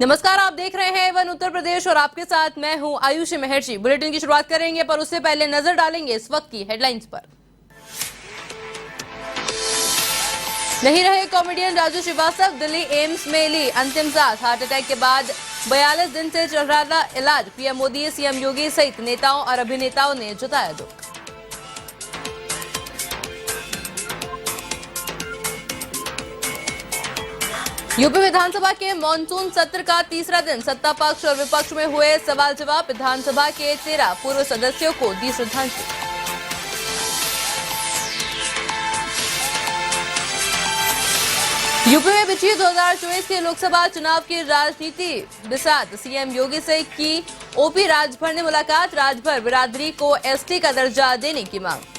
नमस्कार, आप देख रहे हैं वन उत्तर प्रदेश और आपके साथ मैं हूं आयुषी महर्षि। बुलेटिन की शुरुआत करेंगे पर उससे पहले नजर डालेंगे इस वक्त की हेडलाइंस पर। नहीं रहे कॉमेडियन राजू श्रीवास्तव, दिल्ली एम्स में ली अंतिम सांस। हार्ट अटैक के बाद 42 दिन से चल रहा था इलाज। पीएम मोदी, सीएम योगी सहित नेताओं और अभिनेताओं ने जताया दुख। यूपी विधानसभा के मॉनसून सत्र का तीसरा दिन, सत्ता पक्ष और विपक्ष में हुए सवाल जवाब। विधानसभा के 13 पूर्व सदस्यों को दी श्रद्धांजलि। यूपी में बिछी 2024 के लोकसभा चुनाव की राजनीति बिसात। सीएम योगी से की ओपी राजभर ने मुलाकात। राजभर बिरादरी को एसटी का दर्जा देने की मांग।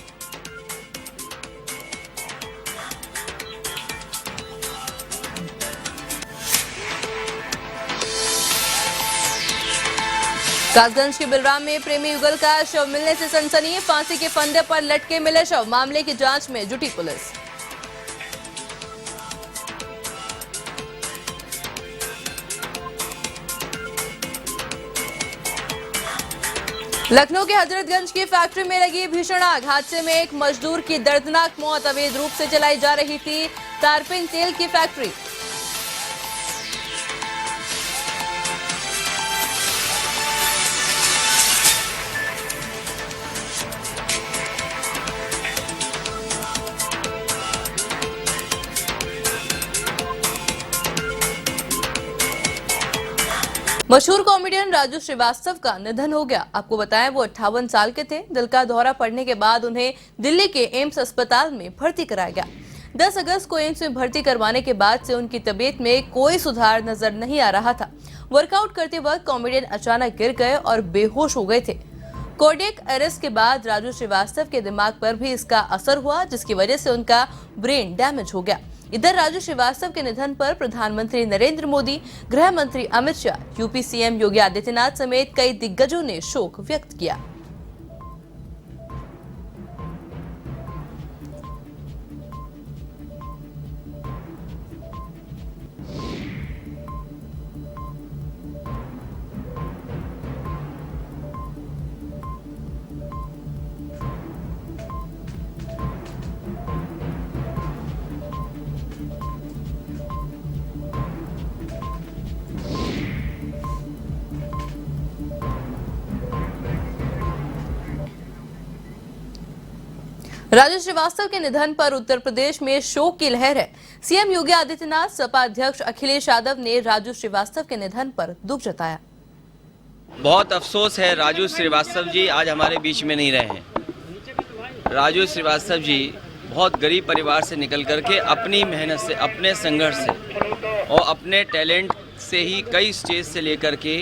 कासगंज के बिलराम में प्रेमी युगल का शव मिलने से सनसनी। फांसी के फंदे पर लटके मिले शव। मामले की जांच में जुटी पुलिस। लखनऊ के हजरतगंज की फैक्ट्री में लगी भीषण आग। हादसे में एक मजदूर की दर्दनाक मौत। अवैध रूप से चलाई जा रही थी तारपीन तेल की फैक्ट्री। मशहूर कॉमेडियन राजू श्रीवास्तव का निधन हो गया। आपको बताएं, वो 58 साल के थे। दिल का दौरा पड़ने के बाद उन्हें दिल्ली के एम्स अस्पताल में भर्ती कराया गया। 10 अगस्त को एम्स में भर्ती करवाने के बाद से उनकी तबीयत में कोई सुधार नजर नहीं आ रहा था। वर्कआउट करते वक्त कॉमेडियन अचानक गिर गए और बेहोश हो गए थे। कार्डियक अरेस्ट के बाद राजू श्रीवास्तव के दिमाग पर भी इसका असर हुआ, जिसकी वजह से उनका ब्रेन डैमेज हो गया। इधर राजू श्रीवास्तव के निधन पर प्रधानमंत्री नरेंद्र मोदी, गृह मंत्री अमित शाह, यूपी सीएम योगी आदित्यनाथ समेत कई दिग्गजों ने शोक व्यक्त किया। राजू श्रीवास्तव के निधन पर उत्तर प्रदेश में शोक की लहर है। सीएम योगी आदित्यनाथ, सपा अध्यक्ष अखिलेश यादव ने राजू श्रीवास्तव के निधन पर दुख जताया। बहुत अफसोस है, राजू श्रीवास्तव जी आज हमारे बीच में नहीं रहे हैं। राजू श्रीवास्तव जी बहुत गरीब परिवार से निकल करके अपनी मेहनत से, अपने संघर्ष से और अपने टैलेंट से ही कई स्टेज से लेकर के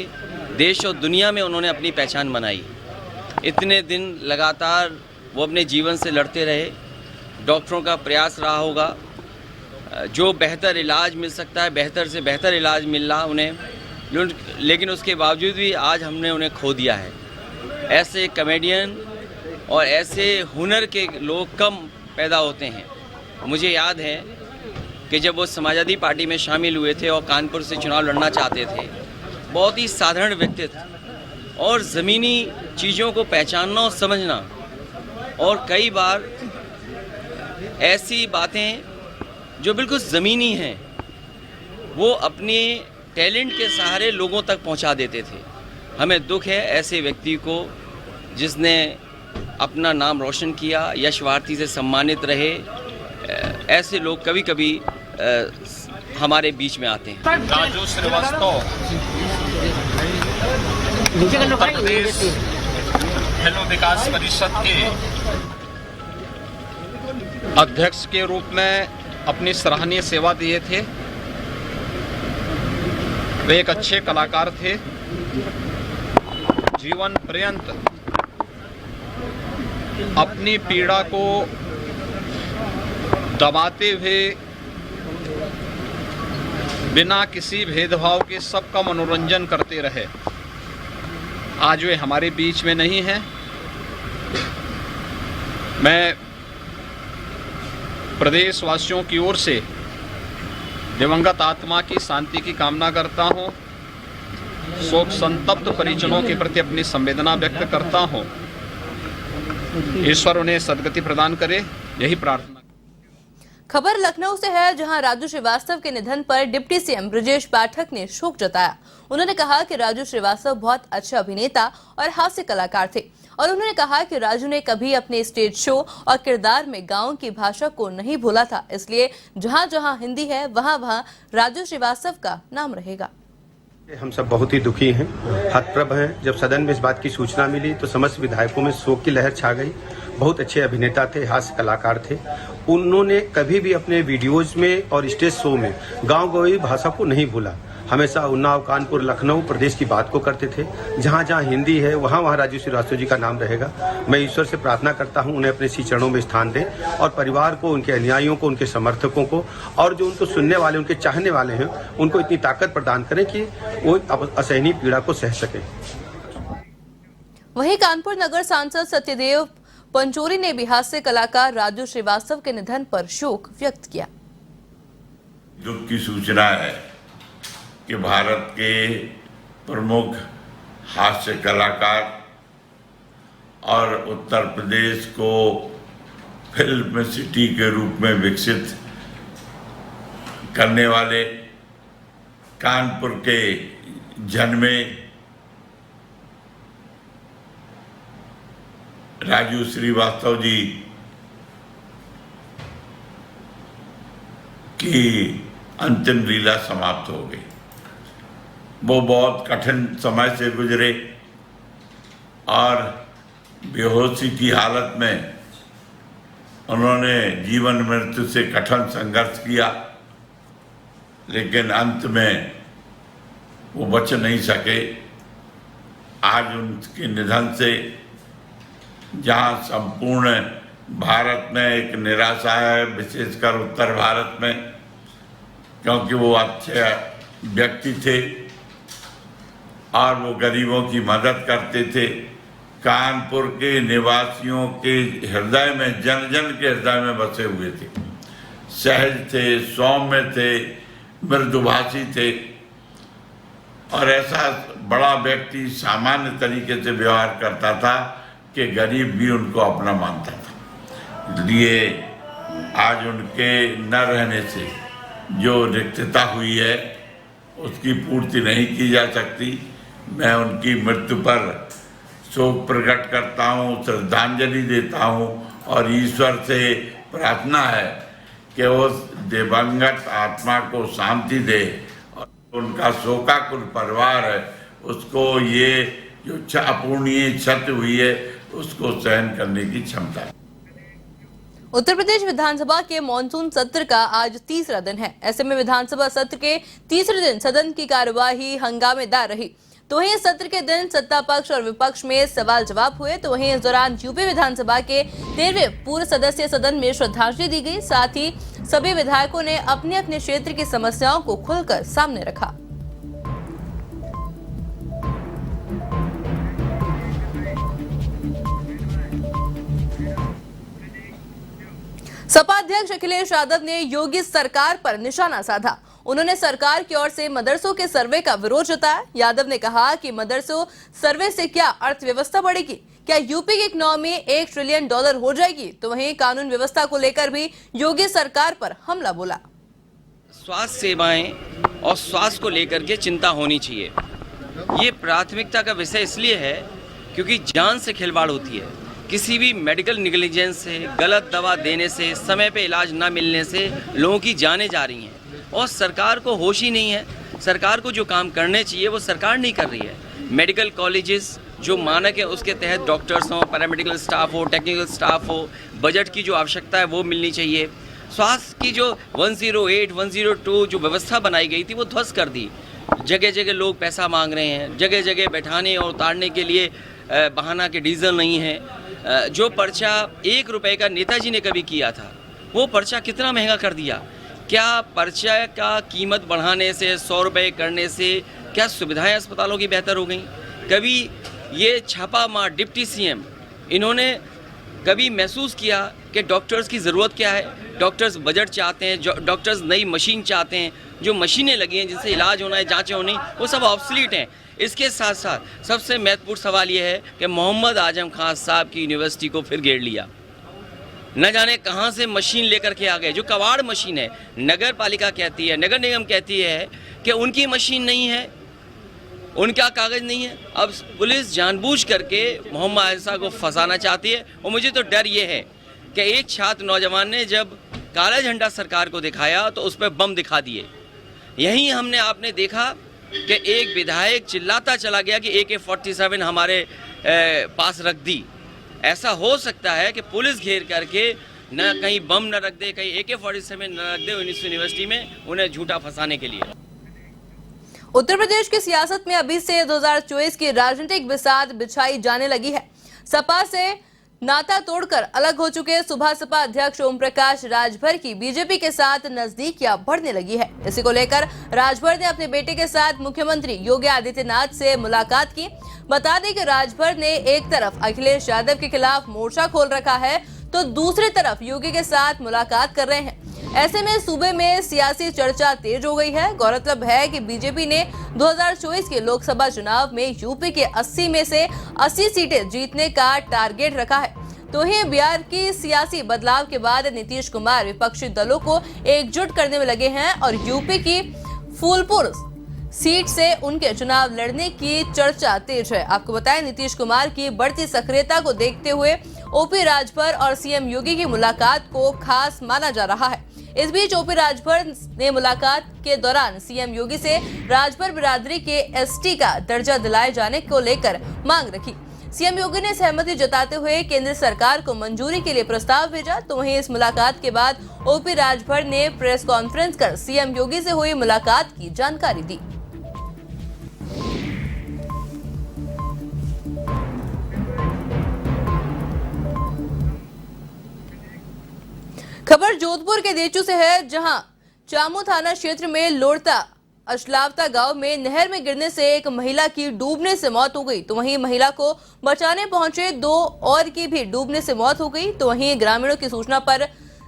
देश और दुनिया में उन्होंने अपनी पहचान बनाई। इतने दिन लगातार वो अपने जीवन से लड़ते रहे। डॉक्टरों का प्रयास रहा होगा, जो बेहतर इलाज मिल सकता है, बेहतर से बेहतर इलाज मिल रहा उन्हें, लेकिन उसके बावजूद भी आज हमने उन्हें खो दिया है। ऐसे कॉमेडियन और ऐसे हुनर के लोग कम पैदा होते हैं। मुझे याद है कि जब वो समाजवादी पार्टी में शामिल हुए थे और कानपुर से चुनाव लड़ना चाहते थे, बहुत ही साधारण व्यक्तित्व और ज़मीनी चीज़ों को पहचानना और समझना, और कई बार ऐसी बातें जो बिल्कुल ज़मीनी हैं वो अपने टैलेंट के सहारे लोगों तक पहुंचा देते थे। हमें दुख है ऐसे व्यक्ति को जिसने अपना नाम रोशन किया, यश भारती से सम्मानित रहे। ऐसे लोग कभी कभी हमारे बीच में आते हैं। राजू श्रीवास्तव उत्तर प्रदेश खेलों विकास परिषद के अध्यक्ष के रूप में अपनी सराहनीय सेवा दिए थे। वे एक अच्छे कलाकार थे। जीवन पर्यंत अपनी पीड़ा को दबाते हुए बिना किसी भेदभाव के सबका मनोरंजन करते रहे। आज वे हमारे बीच में नहीं हैं। मैं प्रदेशवासियों की ओर से दिवंगत आत्मा की शांति की कामना करता हूं। शोक संतप्त परिजनों के प्रति अपनी संवेदना व्यक्त करता हूँ। ईश्वर उन्हें सद्गति प्रदान करे, यही प्रार्थना। खबर लखनऊ से है, जहां राजू श्रीवास्तव के निधन पर डिप्टी सीएम ब्रजेश पाठक ने शोक जताया। उन्होंने कहा कि राजू श्रीवास्तव बहुत अच्छे अभिनेता और हास्य कलाकार थे और उन्होंने कहा कि राजू ने कभी अपने स्टेज शो और किरदार में गांव की भाषा को नहीं भूला था, इसलिए जहां जहां हिंदी है वहां वहां राजू श्रीवास्तव का नाम रहेगा। हम सब बहुत ही दुखी हैं, हतप्रभ हैं। जब सदन में इस बात की सूचना मिली तो समस्त विधायकों में शोक की लहर छा गई। बहुत अच्छे अभिनेता थे, हास्य कलाकार थे। उन्होंने कभी भी अपने वीडियोज में और स्टेज शो में गांव गंवाई भाषा को नहीं भूला। हमेशा उन्नाव, कानपुर, लखनऊ प्रदेश की बात को करते थे। जहां जहां हिंदी है वहां वहां राजू श्रीवास्तव जी का नाम रहेगा। मैं ईश्वर से प्रार्थना करता हूं उन्हें अपने श्री चरणों में स्थान दें और परिवार को, उनके अनुयायियों को, उनके समर्थकों को और जो उनको सुनने वाले, उनके चाहने वाले हैं, उनको इतनी ताकत प्रदान करें कि वो असहनीय पीड़ा को सह सके। वहीं कानपुर नगर सांसद सत्यदेव पंचोरी ने भी हास्य कलाकार राजू श्रीवास्तव के निधन पर शोक व्यक्त किया। दुख की सूचना है कि भारत के प्रमुख हास्य कलाकार और उत्तर प्रदेश को फिल्म सिटी के रूप में विकसित करने वाले कानपुर के जन्मे राजू श्रीवास्तव जी की अंतिम लीला समाप्त हो गई। वो बहुत कठिन समय से गुजरे और बेहोशी की हालत में उन्होंने जीवन मृत्यु से कठिन संघर्ष किया, लेकिन अंत में वो बच नहीं सके। आज उनके निधन से जहाँ संपूर्ण भारत में एक निराशा है, विशेषकर उत्तर भारत में, क्योंकि वो अच्छे व्यक्ति थे और वो गरीबों की मदद करते थे। कानपुर के निवासियों के हृदय में, जन जन के हृदय में बसे हुए थे। सहज थे, सौम्य थे, मृदुभाषी थे और ऐसा बड़ा व्यक्ति सामान्य तरीके से व्यवहार करता था कि गरीब भी उनको अपना मानता था। इसलिए आज उनके न रहने से जो रिक्तता हुई है उसकी पूर्ति नहीं की जा सकती। मैं उनकी मृत्यु पर शोक प्रकट करता हूँ, श्रद्धांजलि देता हूँ और ईश्वर से प्रार्थना है कि उस दिवंगत आत्मा को शांति दे और उनका शोकाकुल परिवार है उसको ये जो अपूर्णीय क्षति हुई है उसको सहन करने की क्षमता है। उत्तर प्रदेश विधानसभा के मॉनसून सत्र का आज तीसरा दिन है। ऐसे में विधानसभा सत्र के तीसरे दिन सदन की कार्यवाही हंगामेदार रही। तो वहीं सत्र के दिन सत्ता पक्ष और विपक्ष में सवाल जवाब हुए। तो वहीं इस दौरान यूपी विधानसभा के 13वें पूर्व सदस्य सदन में श्रद्धांजलि दी गई। साथ ही सभी विधायकों ने अपने अपने क्षेत्र की समस्याओं को खुलकर सामने रखा। सपा अध्यक्ष अखिलेश यादव ने योगी सरकार पर निशाना साधा। उन्होंने सरकार की ओर से मदरसों के सर्वे का विरोध जताया। यादव ने कहा कि मदरसों सर्वे से क्या अर्थव्यवस्था बढ़ेगी, क्या यूपी की इकोनॉमी $1 ट्रिलियन हो जाएगी। तो वहीं कानून व्यवस्था को लेकर भी योगी सरकार पर हमला बोला। स्वास्थ्य सेवाएं और स्वास्थ्य को लेकर के चिंता होनी चाहिए। ये प्राथमिकता का विषय इसलिए है क्योंकि जान से खिलवाड़ होती है। किसी भी मेडिकल निग्लिजेंस से, गलत दवा देने से, समय पे इलाज ना मिलने से लोगों की जानें जा रही हैं और सरकार को होश ही नहीं है। सरकार को जो काम करने चाहिए वो सरकार नहीं कर रही है। मेडिकल कॉलेजेस जो मानक है उसके तहत डॉक्टर्स हो, पैरामेडिकल स्टाफ हो, टेक्निकल स्टाफ हो, बजट की जो आवश्यकता है वो मिलनी चाहिए। स्वास्थ्य की जो 108, 102 जो व्यवस्था बनाई गई थी वो ध्वस्त कर दी। जगह जगह लोग पैसा मांग रहे हैं, जगह जगह बैठाने और उतारने के लिए बहाना के डीजल नहीं है। जो पर्चा ₹1 का नेताजी ने कभी किया था वो पर्चा कितना महंगा कर दिया। क्या पर्चा का कीमत बढ़ाने से, ₹100 करने से क्या सुविधाएं अस्पतालों की बेहतर हो गई? कभी ये छापा मार डिप्टी सीएम इन्होंने कभी महसूस किया कि डॉक्टर्स की ज़रूरत क्या है? डॉक्टर्स बजट चाहते हैं, डॉक्टर्स नई मशीन चाहते हैं जो मशीनें लगी हैं जिनसे इलाज होना है, जांचें होनी, वो सब ऑब्सलीट हैं। इसके साथ साथ सबसे महत्वपूर्ण सवाल ये है कि मोहम्मद आजम खान साहब की यूनिवर्सिटी को फिर घेर लिया। न जाने कहाँ से मशीन लेकर के आ गए। जो कबाड़ मशीन है, नगर पालिका कहती है, नगर निगम कहती है कि उनकी मशीन नहीं है, उनका कागज़ नहीं है। अब पुलिस जानबूझ करके मोहम्मद आयशा को फंसाना चाहती है। और मुझे तो डर ये है कि एक छात्र नौजवान ने जब काला झंडा सरकार को दिखाया तो उस पर बम दिखा दिए। यहीं हमने आपने देखा कि एक विधायक चिल्लाता चला गया कि AK-47 हमारे पास रख दी। ऐसा हो सकता है कि पुलिस घेर करके न कहीं बम न रख दे, कहीं AK-47 न रख दे यूनिवर्सिटी में, उन्हें झूठा फंसाने के लिए। उत्तर प्रदेश की सियासत में अभी से 2024 की राजनीतिक बिसात बिछाई जाने लगी है। सपा से नाता तोड़कर अलग हो चुके सुबह सपा अध्यक्ष ओम प्रकाश राजभर की बीजेपी के साथ नजदीकियां बढ़ने लगी है। इसी को लेकर राजभर ने अपने बेटे के साथ मुख्यमंत्री योगी आदित्यनाथ से मुलाकात की। बता दें कि राजभर ने एक तरफ अखिलेश यादव के खिलाफ मोर्चा खोल रखा है तो दूसरी तरफ योगी के साथ मुलाकात कर रहे हैं। ऐसे में सूबे में सियासी चर्चा तेज हो गई है। गौरतलब है कि बीजेपी ने 2024 के लोकसभा चुनाव में यूपी के 80 में से 80 सीटें जीतने का टारगेट रखा है। तो ही बिहार की सियासी बदलाव के बाद नीतीश कुमार विपक्षी दलों को एकजुट करने में लगे हैं और यूपी की फूलपुर सीट से उनके चुनाव लड़ने की चर्चा तेज है। आपको बताएं, नीतीश कुमार की बढ़ती सक्रियता को देखते हुए ओपी राजभर और सीएम योगी की मुलाकात को खास माना जा रहा है। इस बीच ओपी राजभर ने मुलाकात के दौरान सीएम योगी से राजभर बिरादरी के एसटी का दर्जा दिलाए जाने को लेकर मांग रखी। सीएम योगी ने सहमति जताते हुए केंद्र सरकार को मंजूरी के लिए प्रस्ताव भेजा। तो वहीं इस मुलाकात के बाद ओपी राजभर ने प्रेस कॉन्फ्रेंस कर सीएम योगी से हुई मुलाकात की जानकारी दी। खबर जोधपुर के देचू से है, जहां चामू थाना क्षेत्र में लोड़ता अशलावता गांव में नहर में गिरने से एक महिला की डूबने से मौत हो गई। तो वहीं महिला को बचाने पहुंचे 2 और की भी डूबने से मौत हो गई। तो वहीं ग्रामीणों की सूचना पर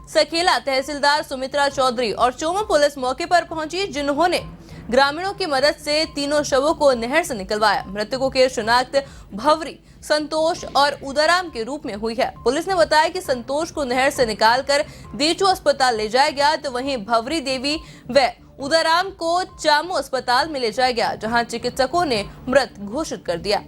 सखेला तहसीलदार सुमित्रा चौधरी और चोमू पुलिस मौके पर पहुंची, जिन्होंने ग्रामीणों की मदद से तीनों शवों को नहर से निकलवाया। मृतकों की शिनाख्त भवरी, संतोष और उदाराम के रूप में हुई है। पुलिस ने बताया कि संतोष को नहर से निकालकर देचू अस्पताल ले जाया गया। तो वहीं भवरी देवी व उदाराम को चामू अस्पताल में ले जाया गया, जहां चिकित्सकों ने मृत घोषित कर दिया।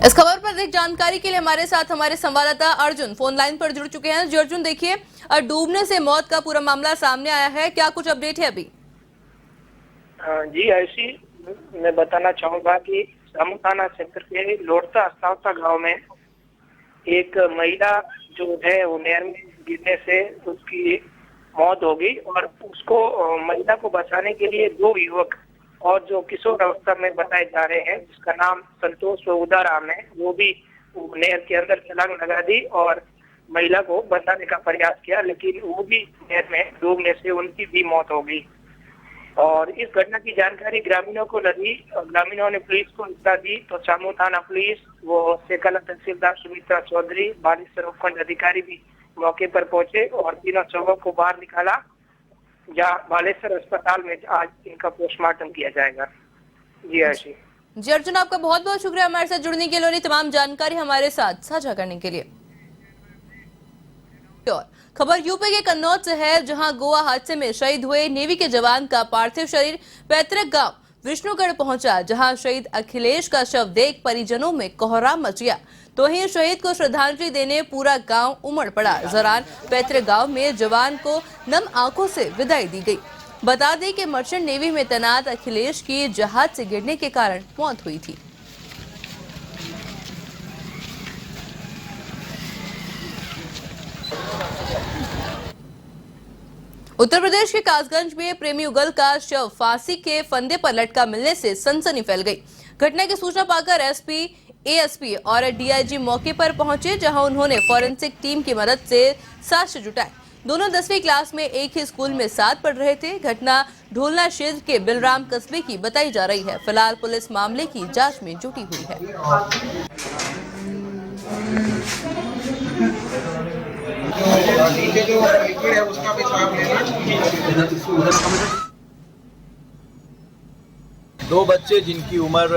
इस खबर पर अधिक जानकारी के लिए हमारे साथ हमारे संवाददाता अर्जुन फोन लाइन पर जुड़ चुके हैं। जी अर्जुन, देखिए डूबने से मौत का पूरा मामला सामने आया है, क्या कुछ अपडेट है अभी? जी ऐसी मैं बताना चाहूंगा कि चामू थाना क्षेत्र के लोड़ता अशलावता गांव में एक महिला जो है वो नहर में गिरने से उसकी मौत हो गई और उसको महिला को बचाने के लिए 2 युवक और जो किशोर अवस्था में बताए जा रहे हैं, जिसका नाम संतोष व उदाराम है, वो भी नहर के अंदर छलांग लगा दी और महिला को बचाने का प्रयास किया, लेकिन वो भी नहर में डूबने से उनकी भी मौत हो गई। और इस घटना की जानकारी ग्रामीणों को लगी और ग्रामीणों ने पुलिस को इत्तला दी। तो चामू थाना पुलिस वो सेकला तहसीलदार सुमित्रा चौधरी, बालेश्वर उपखंड अधिकारी भी मौके पर पहुंचे और तीनों शवों को बाहर निकाला, जहाँ बालेश्वर अस्पताल में आज इनका पोस्टमार्टम किया जाएगा। जी आशी। जी अर्जुन, आपका बहुत बहुत शुक्रिया हमारे साथ जुड़ने के लिए और तमाम जानकारी हमारे साथ साझा करने के लिए। और खबर यूपी के कन्नौज से है, जहां गोवा हादसे में शहीद हुए नेवी के जवान का पार्थिव शरीर पैतृक गांव विष्णुगढ़ पहुंचा, जहां शहीद अखिलेश का शव देख परिजनों में कोहराम मच गया। तो वहीं शहीद को श्रद्धांजलि देने पूरा गांव उमड़ पड़ा। इस दौरान पैतृक गांव में जवान को नम आंखों से विदाई दी गई। बता दें कि मर्चेंट नेवी में तैनात अखिलेश की जहाज से गिरने के कारण मौत हुई थी। उत्तर प्रदेश के कासगंज में प्रेमी युगल का शव फांसी के फंदे पर लटका मिलने से सनसनी फैल गई। घटना की सूचना पाकर एसपी, एएसपी और डीआईजी मौके पर पहुंचे, जहां उन्होंने फॉरेंसिक टीम की मदद से साक्ष्य जुटाए। दोनों 10वीं क्लास में एक ही स्कूल में साथ पढ़ रहे थे। घटना ढोलना क्षेत्र के बिलराम कस्बे की बताई जा रही है। फिलहाल पुलिस मामले की जांच में जुटी हुई है। दो बच्चे जिनकी उम्र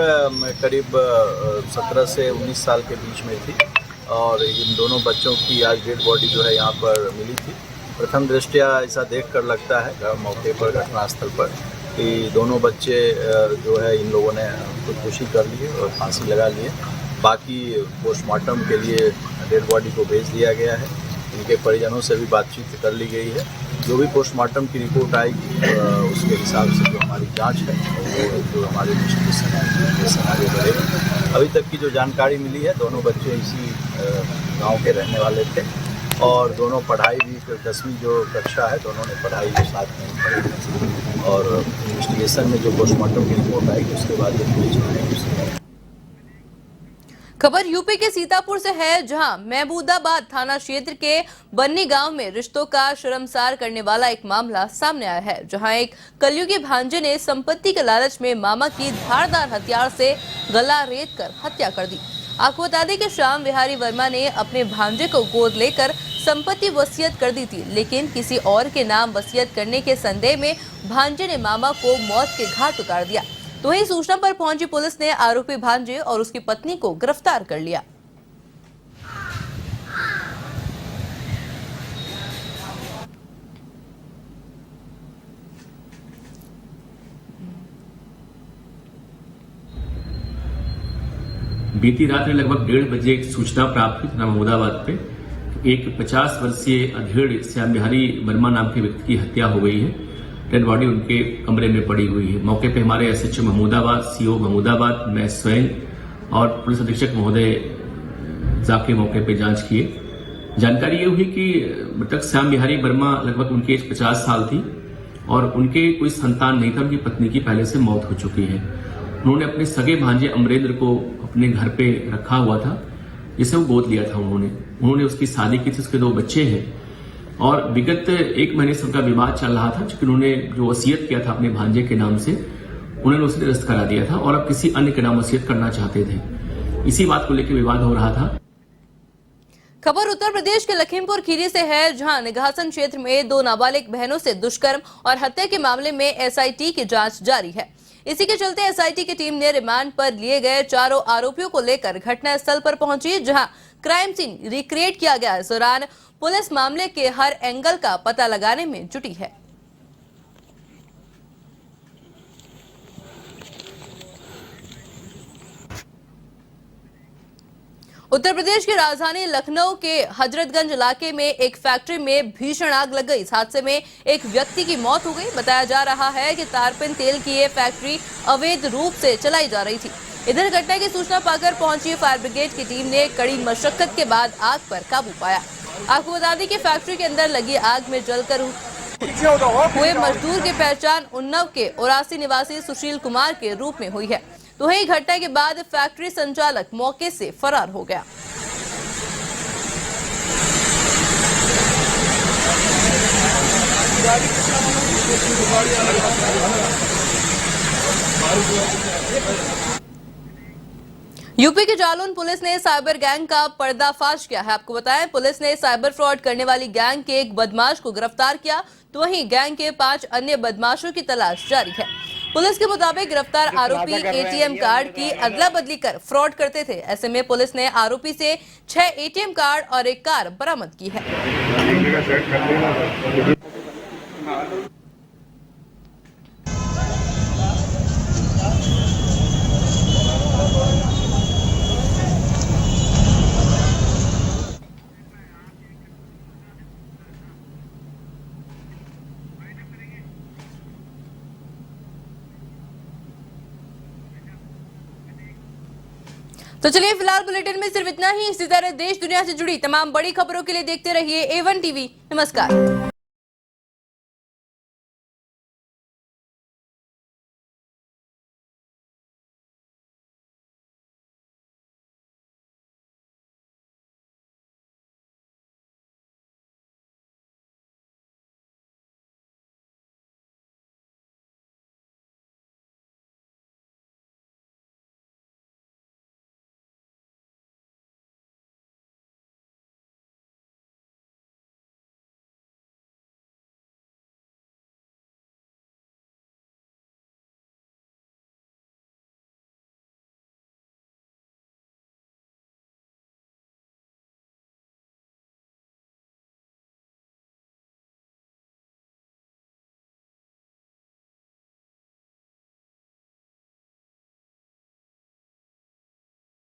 करीब 17 से 19 साल के बीच में थी और इन दोनों बच्चों की आज डेड बॉडी जो है यहाँ पर मिली थी। प्रथम दृष्टया ऐसा देखकर लगता है मौके पर, घटनास्थल पर, कि दोनों बच्चे जो है इन लोगों ने खुदकुशी कर ली और फांसी लगा लिए। बाकी पोस्टमार्टम के लिए डेड बॉडी को भेज दिया गया है। इनके परिजनों से भी बातचीत कर ली गई है। जो भी पोस्टमार्टम की रिपोर्ट आएगी उसके हिसाब से जो हमारी जांच है वो जो हमारी इन्वेस्टिगेशन आगे बढ़ेगी। अभी तक की जो जानकारी मिली है, दोनों बच्चे इसी गांव के रहने वाले थे और दोनों पढ़ाई भी 10वीं जो कक्षा है, दोनों ने पढ़ाई के साथ में पढ़ी और इन्वेस्टिगेशन में जो पोस्टमार्टम की रिपोर्ट आएगी उसके बाद जो पुलिस में। खबर यूपी के सीतापुर से है, जहां महमूदाबाद थाना क्षेत्र के बन्नी गांव में रिश्तों का शर्मसार करने वाला एक मामला सामने आया है, जहां एक कलयुगी भांजे ने संपत्ति के लालच में मामा की धारदार हथियार से गला रेत कर हत्या कर दी। आपको बता दें कि श्याम विहारी वर्मा ने अपने भांजे को गोद लेकर संपत्ति वसीयत कर दी थी, लेकिन किसी और के नाम वसीयत करने के संदेह में भांजे ने मामा को मौत के घाट उतार दिया। तो वहीं सूचना पर पहुंची पुलिस ने आरोपी भांजे और उसकी पत्नी को गिरफ्तार कर लिया। बीती रात में लगभग 1:30 बजे एक सूचना प्राप्त हुई था महमूदाबाद पे। एक 50 वर्षीय अधेड़ श्याम बिहारी वर्मा नाम के व्यक्ति की हत्या हो गई है। डेड बॉडी उनके कमरे में पड़ी हुई है। मौके पे हमारे एसएचओ महमूदाबाद, सीओ महमूदाबाद, मैं स्वयं और पुलिस अधीक्षक महोदय जाके मौके पे जांच किए। जानकारी ये हुई कि मृतक श्याम बिहारी वर्मा लगभग उनकी एज 50 साल थी और उनके कोई संतान नहीं था। उनकी पत्नी की पहले से मौत हो चुकी है। उन्होंने अपने सगे भांजे अमरेंद्र को अपने घर पे रखा हुआ था, जिसे वो गोद लिया था। उन्होंने उसकी शादी की थी, उसके 2 बच्चे हैं और विगत 1 महीने से उनका विवाद चल रहा था, क्योंकि उन्होंने जो वसीयत किया था अपने भांजे के नाम से, उन्होंने उसे निरस्त करा दिया था और अब किसी अन्य के नाम वसीयत करना चाहते थे। इसी बात को लेकर विवाद हो रहा था। खबर उत्तर प्रदेश के लखीमपुर खीरी से है, जहां निघासन क्षेत्र में 2 नाबालिग बहनों से दुष्कर्म और हत्या के मामले में एसआईटी की जांच जारी है। इसी के चलते एसआईटी की टीम ने रिमांड पर लिए गए 4 आरोपियों को लेकर घटनास्थल पर पहुंची, जहां क्राइम सीन रिक्रिएट किया गया। इस दौरान पुलिस मामले के हर एंगल का पता लगाने में जुटी है। उत्तर प्रदेश की राजधानी लखनऊ के हजरतगंज इलाके में एक फैक्ट्री में भीषण आग लग गई। इस हादसे में एक व्यक्ति की मौत हो गई। बताया जा रहा है कि तारपिन तेल की ये फैक्ट्री अवैध रूप से चलाई जा रही थी। इधर घटना की सूचना पाकर पहुंची फायर ब्रिगेड की टीम ने कड़ी मशक्कत के बाद आग पर काबू पाया। आपको बता दें कि फैक्ट्री के अंदर लगी आग में जलकर हुए मजदूर की पहचान उन्नाव के 84 निवासी सुशील कुमार के रूप में हुई है। तो वही घटना के बाद फैक्ट्री संचालक मौके से फरार हो गया। यूपी के जालौन पुलिस ने साइबर गैंग का पर्दाफाश किया है। आपको बताएं, पुलिस ने साइबर फ्रॉड करने वाली गैंग के एक बदमाश को गिरफ्तार किया, तो वहीं गैंग के 5 अन्य बदमाशों की तलाश जारी है। पुलिस के मुताबिक गिरफ्तार आरोपी एटीएम कार्ड की अदला बदली कर फ्रॉड करते थे। ऐसे में पुलिस ने आरोपी से 6 एटीएम कार्ड और एक कार बरामद की है। तो चलिए फिलहाल बुलेटिन में सिर्फ इतना ही। इसी तरह देश दुनिया से जुड़ी तमाम बड़ी खबरों के लिए देखते रहिए A1 टीवी। नमस्कार।